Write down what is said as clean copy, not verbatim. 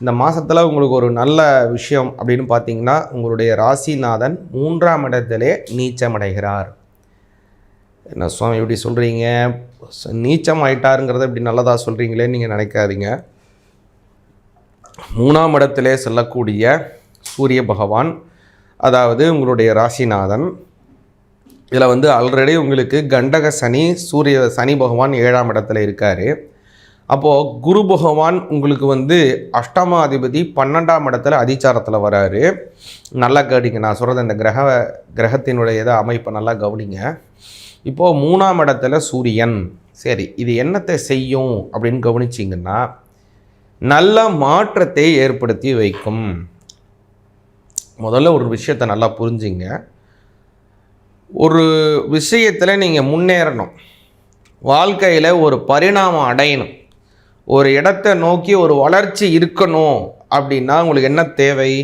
இந்த மாதத்தில் உங்களுக்கு ஒரு நல்ல விஷயம் அப்படின்னு பார்த்தீங்கன்னா, உங்களுடைய ராசிநாதன் 3ஆம் இடத்திலே நீச்சமடைகிறார். என்ன சுவாமி இப்படி சொல்கிறீங்க, நீச்சம் ஆயிட்டாருங்கிறத இப்படி நல்லதாக சொல்கிறீங்களேன்னு நீங்கள் நினைக்காதீங்க. 3ஆம் இடத்திலே செல்லக்கூடிய சூரிய பகவான், அதாவது உங்களுடைய ராசிநாதன், இதில் ஆல்ரெடி உங்களுக்கு கண்டக சனி, சனி பகவான் 7ஆம் இடத்துல இருக்கார். அப்போது குரு பகவான் உங்களுக்கு அஷ்டமாதிபதி 12ஆம் இடத்துல அதிச்சாரத்தில் வராரு. நல்லா கவனிங்க, நான் சொல்கிறது இந்த கிரகத்தினுடைய அமைப்பை நல்லா கவனிங்க. இப்போது 3ஆம் இடத்துல சூரியன், சரி இது என்னத்தை செய்யும் அப்படின்னு கவனிச்சிங்கன்னா, நல்ல மாற்றத்தை ஏற்படுத்தி வைக்கும். முதல்ல ஒரு விஷயத்தை நல்லா புரிஞ்சுங்க. ஒரு விஷயத்தில் நீங்கள் முன்னேறணும், வாழ்க்கையில் ஒரு பரிணாமம் அடையணும், ஒரு இடத்தை நோக்கி ஒரு வளர்ச்சி இருக்கணும் அப்படின்னா உங்களுக்கு என்ன தேவை?